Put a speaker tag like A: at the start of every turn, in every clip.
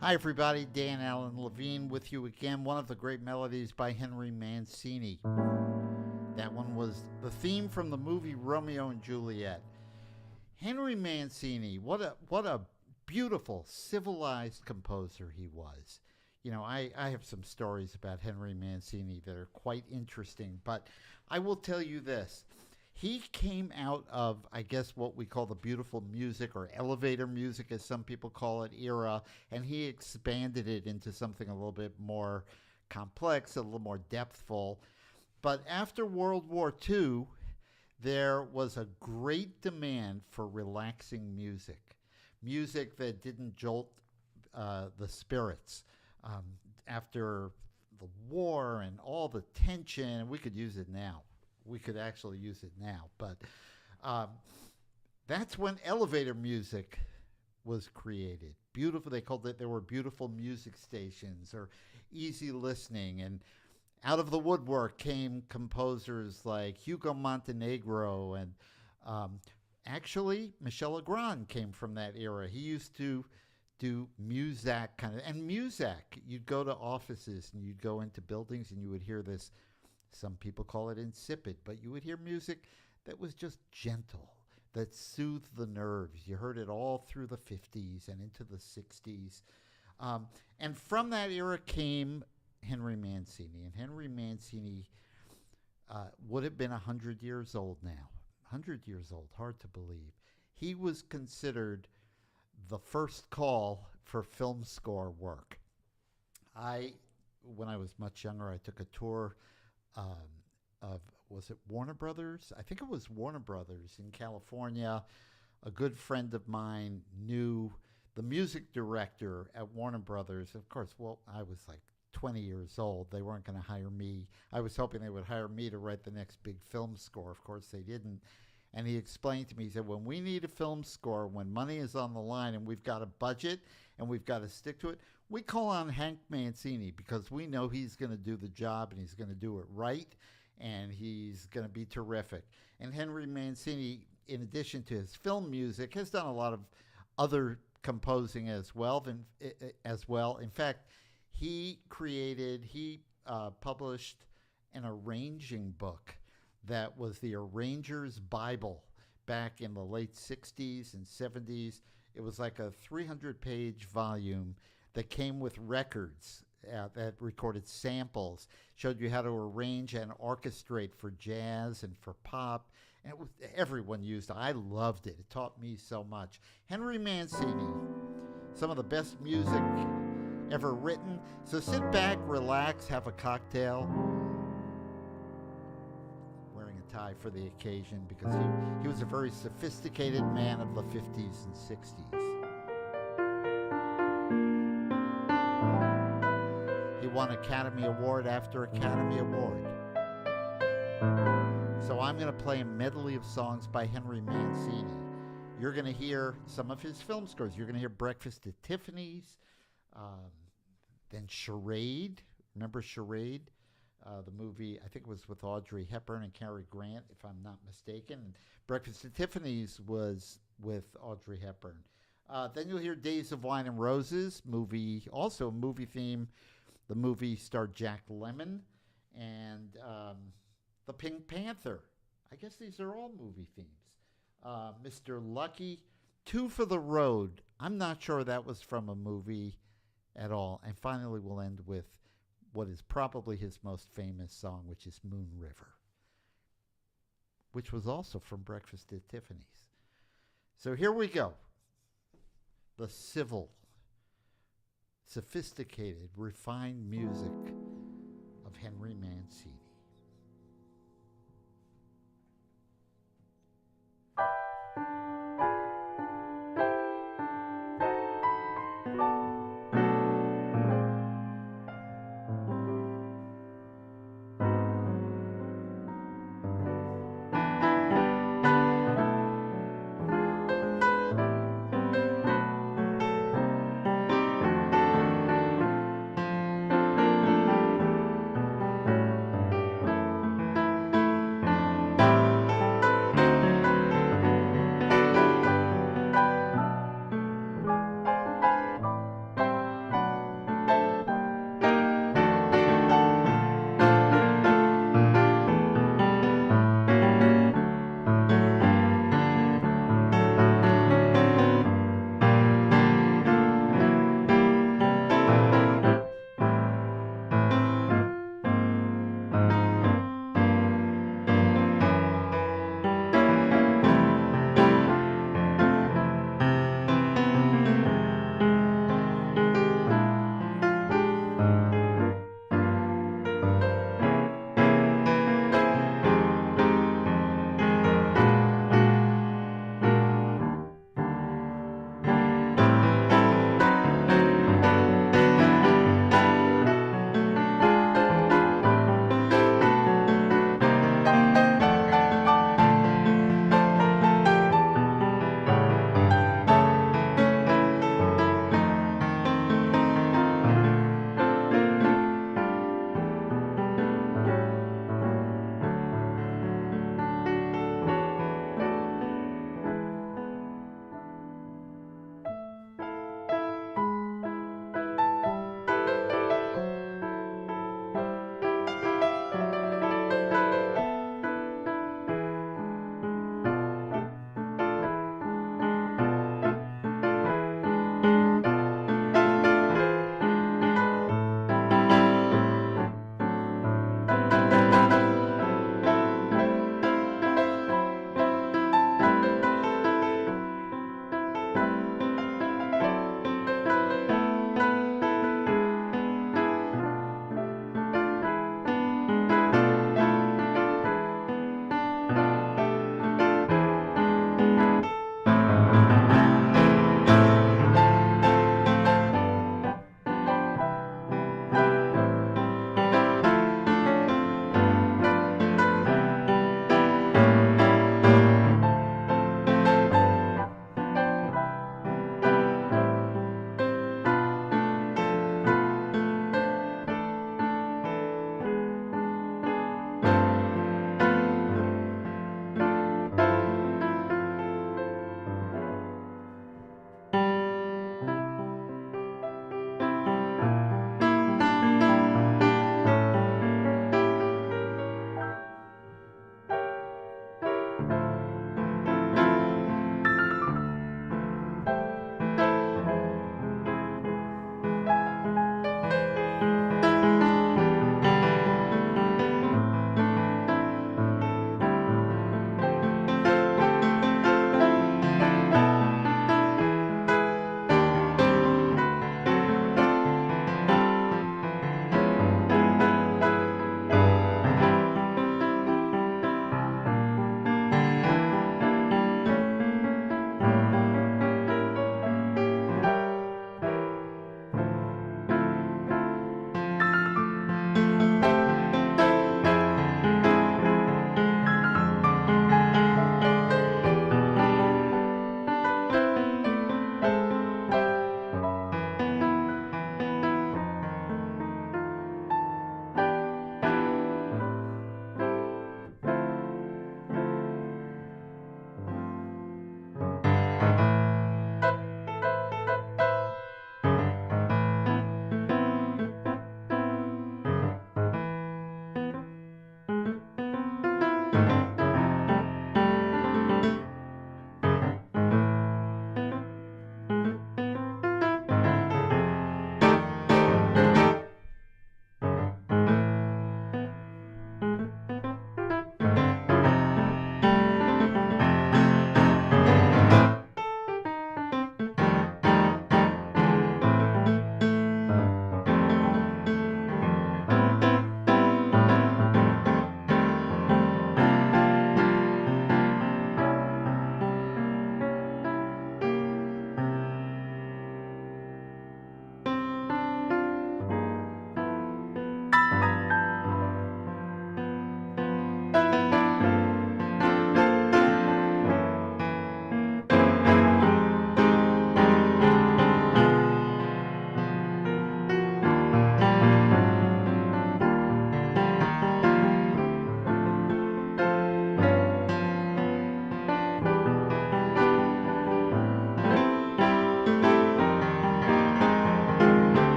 A: Hi, everybody. Dan Allen Levine with you again. One of the great melodies by Henry Mancini. That one was the theme from the movie Romeo and Juliet. Henry Mancini, what a beautiful, civilized composer he was. I have some stories about Henry Mancini that are quite interesting, but I will tell you this. He came out of, I guess, what we call the beautiful music or elevator music, as some people call it, era, and he expanded it into something a little bit more complex, a little more depthful. But after World War II, there was a great demand for relaxing music that didn't jolt the spirits. Um, After the war and all the tension, we could use it now. We could actually use it now, but um, that's when elevator music was created. Beautiful, they called it. There were beautiful music stations or easy listening, and out of the woodwork came composers like Hugo Montenegro and um, actually Michel Legrand came from that era. He used to do Muzak kind of, and Muzak, you'd go to offices and you'd go into buildings and you would hear this. Some people call it insipid, but you would hear music that was just gentle, that soothed the nerves. You heard it all through the 50s and into the 60s. And from that era came Henry Mancini. And Henry Mancini would have been 100 years old now. 100 years old, hard to believe. He was considered the first call for film score work. When I was much younger, I took a tour um, of, was it Warner Brothers? I think it was Warner Brothers in California. A good friend of mine knew the music director at Warner Brothers. Of course, well, I was like 20 years old. They weren't going to hire me. I was hoping they would hire me to write the next big film score. Of course, they didn't. And he explained to me, he said, when we need a film score, when money is on the line and we've got a budget and we've got to stick to it, we call on Hank Mancini because we know he's going to do the job and he's going to do it right and he's going to be terrific. And Henry Mancini, in addition to his film music, has done a lot of other composing as well. In fact, he published an arranging book that was the Arranger's Bible back in the late 60s and 70s. It was like a 300-page volume that came with records that recorded samples, showed you how to arrange and orchestrate for jazz and for pop. And everyone used it. I loved it. It taught me so much. Henry Mancini, some of the best music ever written. So sit back, relax, have a cocktail. Tie for the occasion because he was a very sophisticated man of the 50s and 60s. He won Academy Award after Academy Award. So I'm going to play a medley of songs by Henry Mancini. You're going to hear some of his film scores. You're going to hear Breakfast at Tiffany's, then Charade. Remember Charade? The movie, I think it was with Audrey Hepburn and Cary Grant, if I'm not mistaken. And Breakfast at Tiffany's was with Audrey Hepburn. Then you'll hear Days of Wine and Roses, also a movie theme. The movie starred Jack Lemmon and the Pink Panther. I guess these are all movie themes. Mr. Lucky, Two for the Road. I'm not sure that was from a movie at all. And finally, we'll end with what is probably his most famous song, which is Moon River, which was also from Breakfast at Tiffany's. So here we go. The civil, sophisticated, refined music of Henry Mancini.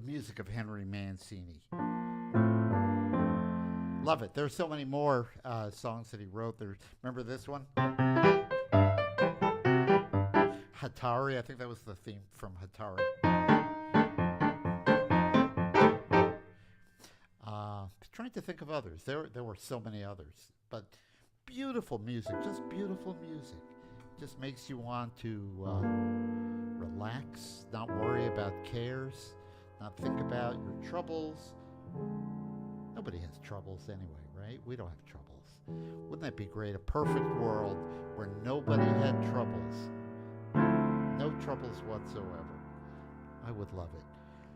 A: music of Henry Mancini. Love it. There's so many more songs that he wrote. Remember this one? Hatari. I think that was the theme from Hatari. Trying to think of others. There were so many others. But beautiful music. Just beautiful music. Just makes you want to relax, not worry about cares, not think about your troubles. Nobody has troubles anyway, right? We don't have troubles. Wouldn't that be great? A perfect world where nobody had troubles. No troubles whatsoever. I would love it.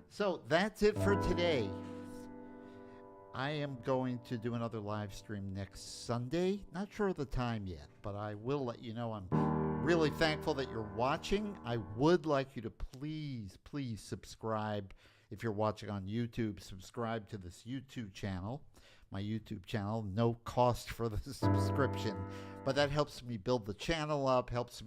A: So that's it for today. I am going to do another live stream next Sunday. Not sure of the time yet, but I will let you know. I'm really thankful that you're watching. I would like you to please subscribe. If you're watching on YouTube, subscribe to this YouTube channel, my YouTube channel. No cost for the subscription, but that helps me build the channel up, helps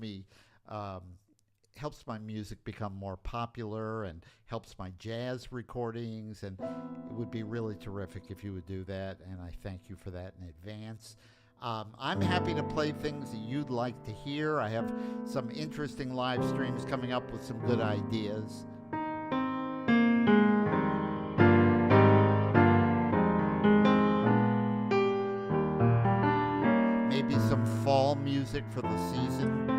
A: my music become more popular, and helps my jazz recordings, and it would be really terrific if you would do that, and I thank you for that in advance. I'm happy to play things that you'd like to hear. I have some interesting live streams coming up with some good ideas. Maybe some fall music for the season.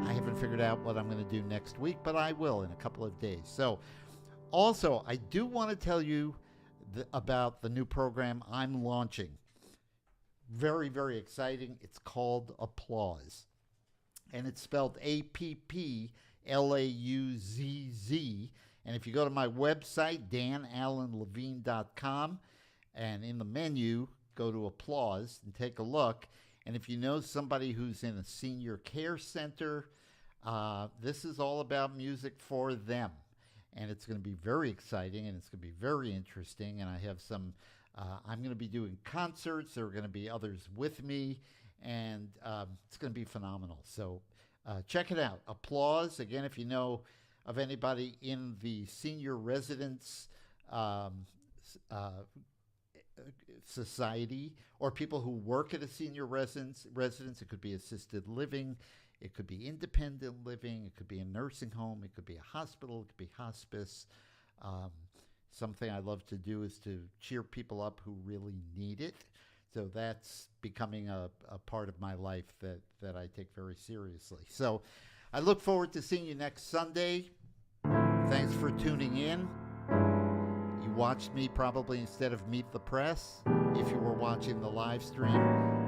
A: I haven't figured out what I'm going to do next week, but I will in a couple of days. So, also, I do want to tell you about the new program I'm launching. Very, very exciting. It's called Applause. And it's spelled APPLAUZZ. And if you go to my website, danallenlevine.com, and in the menu, go to Applause and take a look. And if you know somebody who's in a senior care center, this is all about music for them. And it's going to be very exciting, and it's going to be very interesting. And I have some, I'm going to be doing concerts. There are going to be others with me, and it's going to be phenomenal. So check it out. Applause. Again, if you know of anybody in the senior residence society, or people who work at a senior residence, it could be assisted living, it could be independent living, it could be a nursing home, it could be a hospital, it could be hospice. Something I love to do is to cheer people up who really need it. So that's becoming a part of my life that I take very seriously. So I look forward to seeing you next Sunday. Thanks for tuning in. You watched me probably instead of Meet the Press if you were watching the live stream,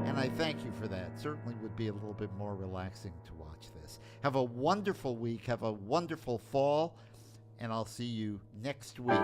A: and I thank you for that. Certainly would be a little bit more relaxing to watch this. Have a wonderful week. Have a wonderful fall, and I'll see you next week.